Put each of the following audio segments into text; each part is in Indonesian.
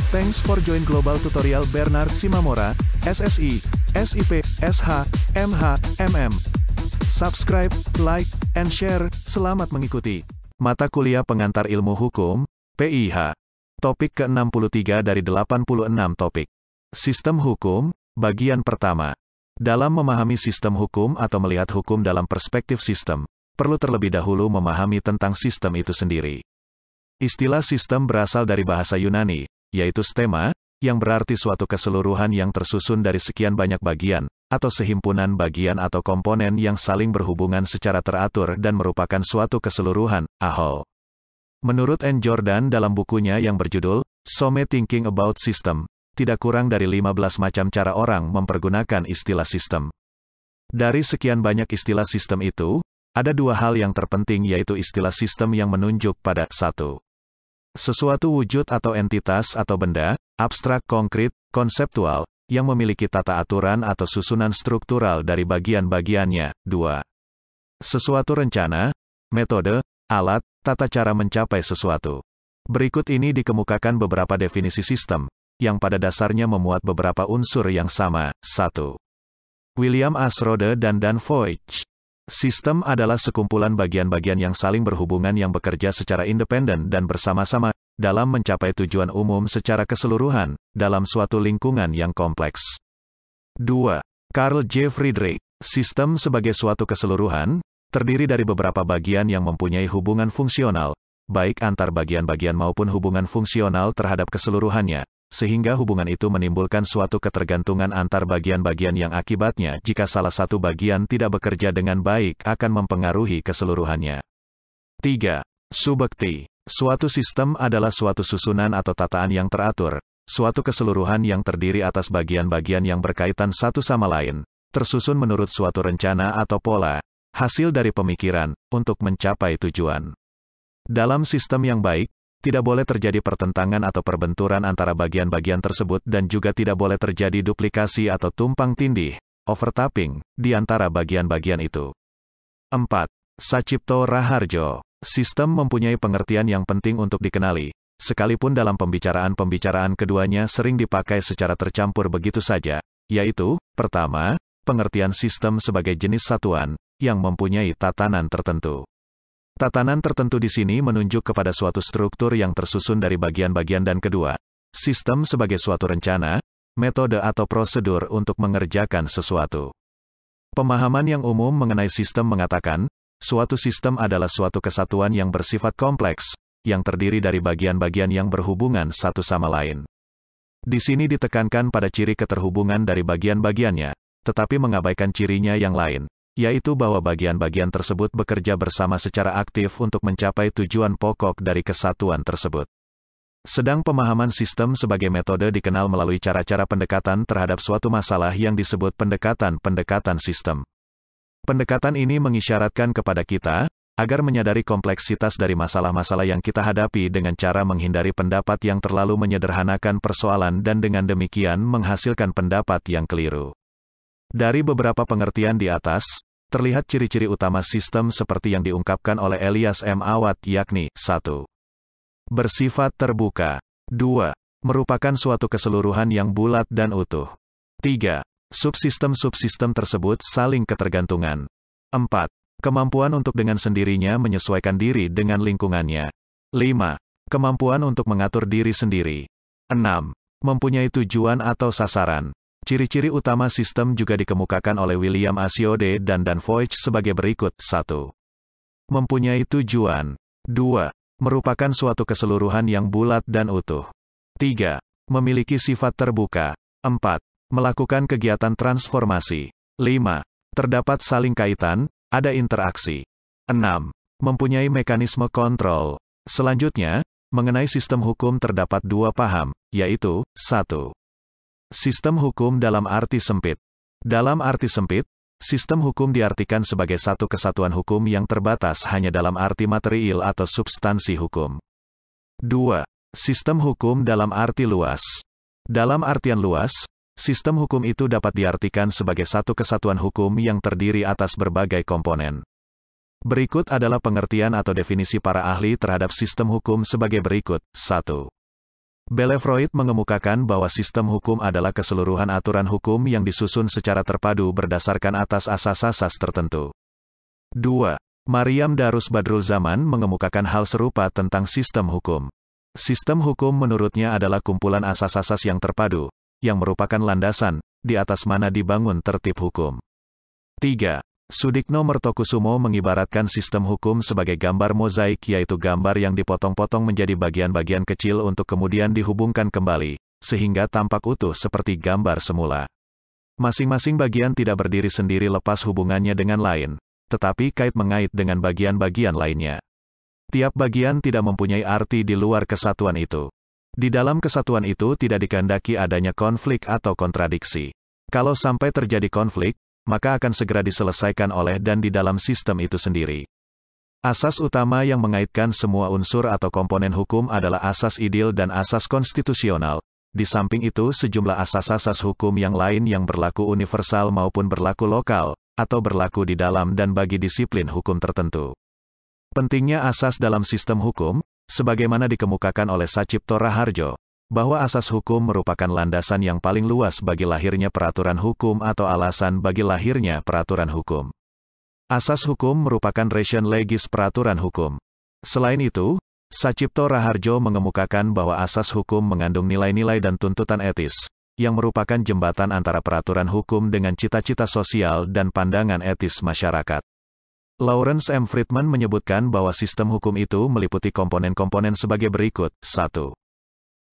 Thanks for join Global Tutorial Bernard Simamora, SSI, SIP, SH, MH, MM. Subscribe, like, and share. Selamat mengikuti. Mata Kuliah Pengantar Ilmu Hukum, PIH. Topik ke-63 dari 86 topik. Sistem Hukum, bagian pertama. Dalam memahami sistem hukum atau melihat hukum dalam perspektif sistem, perlu terlebih dahulu memahami tentang sistem itu sendiri. Istilah sistem berasal dari bahasa Yunani, yaitu stema, yang berarti suatu keseluruhan yang tersusun dari sekian banyak bagian, atau sehimpunan bagian atau komponen yang saling berhubungan secara teratur dan merupakan suatu keseluruhan, a whole. Menurut N. Jordan dalam bukunya yang berjudul, Some Thinking About System, tidak kurang dari 15 macam cara orang mempergunakan istilah sistem. Dari sekian banyak istilah sistem itu, ada dua hal yang terpenting yaitu istilah sistem yang menunjuk pada 1. Sesuatu wujud atau entitas atau benda, abstrak konkret, konseptual, yang memiliki tata aturan atau susunan struktural dari bagian-bagiannya. 2. Sesuatu rencana, metode, alat, tata cara mencapai sesuatu. Berikut ini dikemukakan beberapa definisi sistem, yang pada dasarnya memuat beberapa unsur yang sama. 1. William A. Schroeder dan Dan Voigt. Sistem adalah sekumpulan bagian-bagian yang saling berhubungan yang bekerja secara independen dan bersama-sama, dalam mencapai tujuan umum secara keseluruhan, dalam suatu lingkungan yang kompleks. 2. Carl J. Friedrich. Sistem sebagai suatu keseluruhan, terdiri dari beberapa bagian yang mempunyai hubungan fungsional, baik antar bagian-bagian maupun hubungan fungsional terhadap keseluruhannya, sehingga hubungan itu menimbulkan suatu ketergantungan antar bagian-bagian yang akibatnya jika salah satu bagian tidak bekerja dengan baik akan mempengaruhi keseluruhannya. 3. Subjekti. Suatu sistem adalah suatu susunan atau tataan yang teratur, suatu keseluruhan yang terdiri atas bagian-bagian yang berkaitan satu sama lain, tersusun menurut suatu rencana atau pola, hasil dari pemikiran, untuk mencapai tujuan. Dalam sistem yang baik, tidak boleh terjadi pertentangan atau perbenturan antara bagian-bagian tersebut dan juga tidak boleh terjadi duplikasi atau tumpang tindih, overtapping, di antara bagian-bagian itu. 4. Sachipto Raharjo. Sistem mempunyai pengertian yang penting untuk dikenali, sekalipun dalam pembicaraan-pembicaraan keduanya sering dipakai secara tercampur begitu saja, yaitu, pertama, pengertian sistem sebagai jenis satuan, yang mempunyai tatanan tertentu. Tatanan tertentu di sini menunjuk kepada suatu struktur yang tersusun dari bagian-bagian dan kedua, sistem sebagai suatu rencana, metode atau prosedur untuk mengerjakan sesuatu. Pemahaman yang umum mengenai sistem mengatakan, suatu sistem adalah suatu kesatuan yang bersifat kompleks, yang terdiri dari bagian-bagian yang berhubungan satu sama lain. Di sini ditekankan pada ciri keterhubungan dari bagian-bagiannya, tetapi mengabaikan cirinya yang lain, yaitu bahwa bagian-bagian tersebut bekerja bersama secara aktif untuk mencapai tujuan pokok dari kesatuan tersebut. Sedang pemahaman sistem sebagai metode dikenal melalui cara-cara pendekatan terhadap suatu masalah yang disebut pendekatan sistem. Pendekatan ini mengisyaratkan kepada kita, agar menyadari kompleksitas dari masalah-masalah yang kita hadapi dengan cara menghindari pendapat yang terlalu menyederhanakan persoalan dan dengan demikian menghasilkan pendapat yang keliru. Dari beberapa pengertian di atas, terlihat ciri-ciri utama sistem seperti yang diungkapkan oleh Elias M. Awad yakni, 1. Bersifat terbuka. 2. Merupakan suatu keseluruhan yang bulat dan utuh. 3. Subsistem-subsistem tersebut saling ketergantungan. 4. Kemampuan untuk dengan sendirinya menyesuaikan diri dengan lingkungannya. 5. Kemampuan untuk mengatur diri sendiri. 6. Mempunyai tujuan atau sasaran. Ciri-ciri utama sistem juga dikemukakan oleh William A. Schroeder dan Dan Voigt sebagai berikut. 1. Mempunyai tujuan. 2. Merupakan suatu keseluruhan yang bulat dan utuh. 3. Memiliki sifat terbuka. 4. Melakukan kegiatan transformasi. 5. Terdapat saling kaitan, ada interaksi. 6. Mempunyai mekanisme kontrol. Selanjutnya, mengenai sistem hukum terdapat dua paham, yaitu, 1. Sistem hukum dalam arti sempit. Dalam arti sempit, sistem hukum diartikan sebagai satu kesatuan hukum yang terbatas hanya dalam arti material atau substansi hukum. 2. Sistem hukum dalam arti luas. Dalam artian luas, sistem hukum itu dapat diartikan sebagai satu kesatuan hukum yang terdiri atas berbagai komponen. Berikut adalah pengertian atau definisi para ahli terhadap sistem hukum sebagai berikut. 1. Bellevrode mengemukakan bahwa sistem hukum adalah keseluruhan aturan hukum yang disusun secara terpadu berdasarkan atas asas-asas tertentu. 2. Maryam Darus Badrul Zaman mengemukakan hal serupa tentang sistem hukum. Sistem hukum menurutnya adalah kumpulan asas-asas yang terpadu, yang merupakan landasan, di atas mana dibangun tertib hukum. 3. Sudikno Mertokusumo mengibaratkan sistem hukum sebagai gambar mozaik, yaitu gambar yang dipotong-potong menjadi bagian-bagian kecil untuk kemudian dihubungkan kembali, sehingga tampak utuh seperti gambar semula. Masing-masing bagian tidak berdiri sendiri lepas hubungannya dengan lain, tetapi kait-mengait dengan bagian-bagian lainnya. Tiap bagian tidak mempunyai arti di luar kesatuan itu. Di dalam kesatuan itu tidak dikehendaki adanya konflik atau kontradiksi. Kalau sampai terjadi konflik, maka akan segera diselesaikan oleh dan di dalam sistem itu sendiri. Asas utama yang mengaitkan semua unsur atau komponen hukum adalah asas ideal dan asas konstitusional. Di samping itu sejumlah asas-asas hukum yang lain yang berlaku universal maupun berlaku lokal, atau berlaku di dalam dan bagi disiplin hukum tertentu. Pentingnya asas dalam sistem hukum, sebagaimana dikemukakan oleh Sacipto Raharjo, bahwa asas hukum merupakan landasan yang paling luas bagi lahirnya peraturan hukum atau alasan bagi lahirnya peraturan hukum. Asas hukum merupakan ration legis peraturan hukum. Selain itu, Sacipto Raharjo mengemukakan bahwa asas hukum mengandung nilai-nilai dan tuntutan etis, yang merupakan jembatan antara peraturan hukum dengan cita-cita sosial dan pandangan etis masyarakat. Lawrence M. Friedman menyebutkan bahwa sistem hukum itu meliputi komponen-komponen sebagai berikut. 1.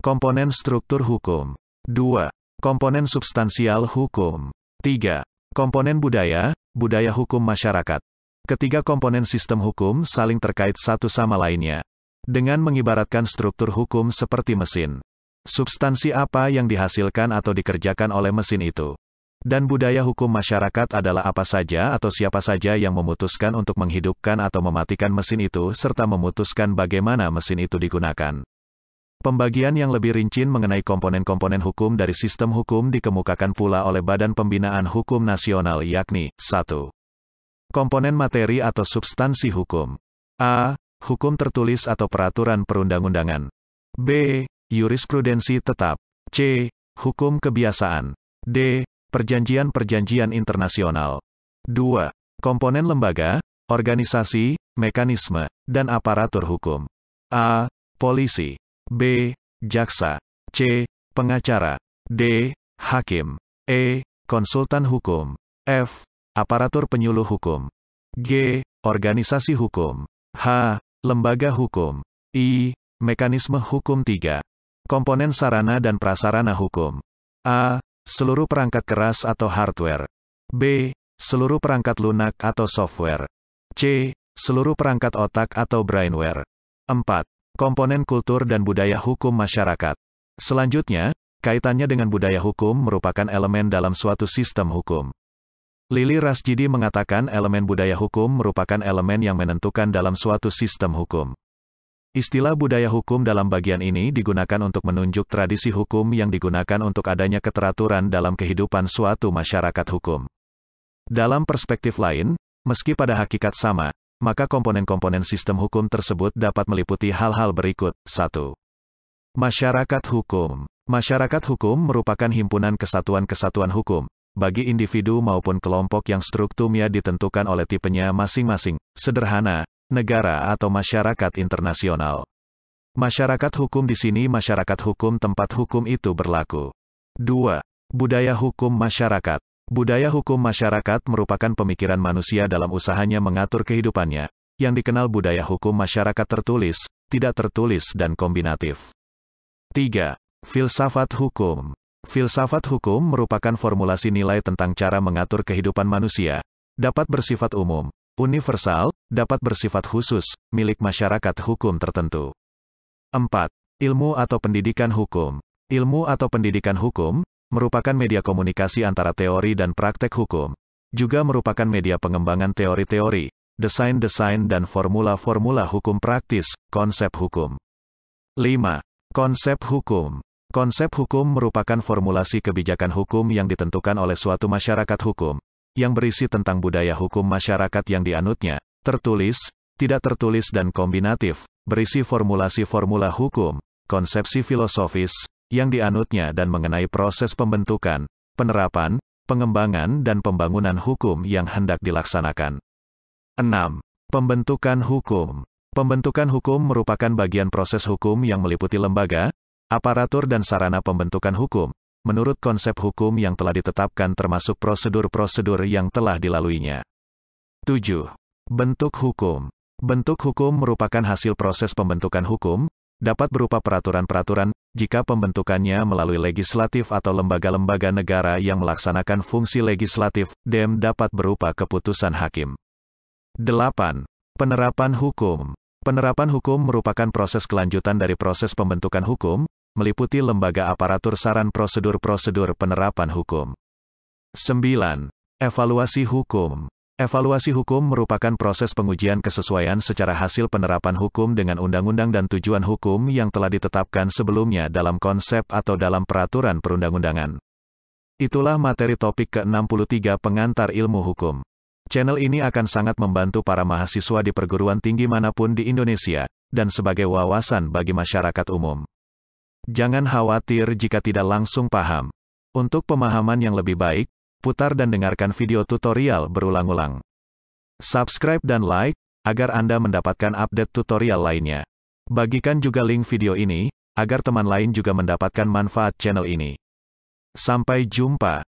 Komponen struktur hukum. 2. Komponen substansial hukum. 3. Komponen budaya hukum masyarakat. Ketiga komponen sistem hukum saling terkait satu sama lainnya. Dengan mengibaratkan struktur hukum seperti mesin. Substansi apa yang dihasilkan atau dikerjakan oleh mesin itu. Dan budaya hukum masyarakat adalah apa saja atau siapa saja yang memutuskan untuk menghidupkan atau mematikan mesin itu serta memutuskan bagaimana mesin itu digunakan. Pembagian yang lebih rinci mengenai komponen-komponen hukum dari sistem hukum dikemukakan pula oleh Badan Pembinaan Hukum Nasional, yakni 1. Komponen materi atau substansi hukum. A. Hukum tertulis atau peraturan perundang-undangan. B. Jurisprudensi tetap. C. Hukum kebiasaan. D. Perjanjian-perjanjian internasional. 2. Komponen lembaga, organisasi, mekanisme, dan aparatur hukum. A. Polisi. B. Jaksa. C. Pengacara. D. Hakim. E. Konsultan hukum. F. Aparatur penyuluh hukum. G. Organisasi hukum. H. Lembaga hukum. I. Mekanisme hukum. 3. Komponen sarana dan prasarana hukum. A. Seluruh perangkat keras atau hardware. B. Seluruh perangkat lunak atau software. C. Seluruh perangkat otak atau brainware. 4. Komponen kultur dan budaya hukum masyarakat. Selanjutnya, kaitannya dengan budaya hukum merupakan elemen dalam suatu sistem hukum. Lili Rasjidi mengatakan elemen budaya hukum merupakan elemen yang menentukan dalam suatu sistem hukum. Istilah budaya hukum dalam bagian ini digunakan untuk menunjuk tradisi hukum yang digunakan untuk adanya keteraturan dalam kehidupan suatu masyarakat hukum. Dalam perspektif lain, meski pada hakikat sama, maka komponen-komponen sistem hukum tersebut dapat meliputi hal-hal berikut. 1. Masyarakat hukum. Masyarakat hukum merupakan himpunan kesatuan-kesatuan hukum, bagi individu maupun kelompok yang strukturnya ditentukan oleh tipenya masing-masing, sederhana, negara atau masyarakat internasional. Masyarakat hukum di sini masyarakat hukum tempat hukum itu berlaku. 2. Budaya hukum masyarakat. Budaya hukum masyarakat merupakan pemikiran manusia dalam usahanya mengatur kehidupannya, yang dikenal budaya hukum masyarakat tertulis, tidak tertulis dan kombinatif. 3. Filsafat hukum. Filsafat hukum merupakan formulasi nilai tentang cara mengatur kehidupan manusia, dapat bersifat umum, universal, dapat bersifat khusus, milik masyarakat hukum tertentu. 4. Ilmu atau pendidikan hukum. Ilmu atau pendidikan hukum merupakan media komunikasi antara teori dan praktek hukum, juga merupakan media pengembangan teori-teori, desain-desain dan formula-formula hukum praktis, konsep hukum. 5. Konsep hukum. Konsep hukum merupakan formulasi kebijakan hukum yang ditentukan oleh suatu masyarakat hukum, yang berisi tentang budaya hukum masyarakat yang dianutnya, tertulis, tidak tertulis dan kombinatif, berisi formulasi formula hukum, konsepsi filosofis yang dianutnya dan mengenai proses pembentukan, penerapan, pengembangan dan pembangunan hukum yang hendak dilaksanakan. 6. Pembentukan hukum. Pembentukan hukum merupakan bagian proses hukum yang meliputi lembaga, aparatur dan sarana pembentukan hukum, menurut konsep hukum yang telah ditetapkan termasuk prosedur-prosedur yang telah dilaluinya. 7. Bentuk hukum. Bentuk hukum merupakan hasil proses pembentukan hukum, dapat berupa peraturan-peraturan, jika pembentukannya melalui legislatif atau lembaga-lembaga negara yang melaksanakan fungsi legislatif, dapat berupa keputusan hakim. 8. Penerapan hukum. Penerapan hukum merupakan proses kelanjutan dari proses pembentukan hukum, meliputi lembaga aparatur saran prosedur-prosedur penerapan hukum. 9. Evaluasi hukum. Evaluasi hukum merupakan proses pengujian kesesuaian secara hasil penerapan hukum dengan undang-undang dan tujuan hukum yang telah ditetapkan sebelumnya dalam konsep atau dalam peraturan perundang-undangan. Itulah materi topik ke-63 pengantar ilmu hukum. Channel ini akan sangat membantu para mahasiswa di perguruan tinggi manapun di Indonesia, dan sebagai wawasan bagi masyarakat umum. Jangan khawatir jika tidak langsung paham. Untuk pemahaman yang lebih baik, putar dan dengarkan video tutorial berulang-ulang. Subscribe dan like, agar Anda mendapatkan update tutorial lainnya. Bagikan juga link video ini, agar teman lain juga mendapatkan manfaat channel ini. Sampai jumpa.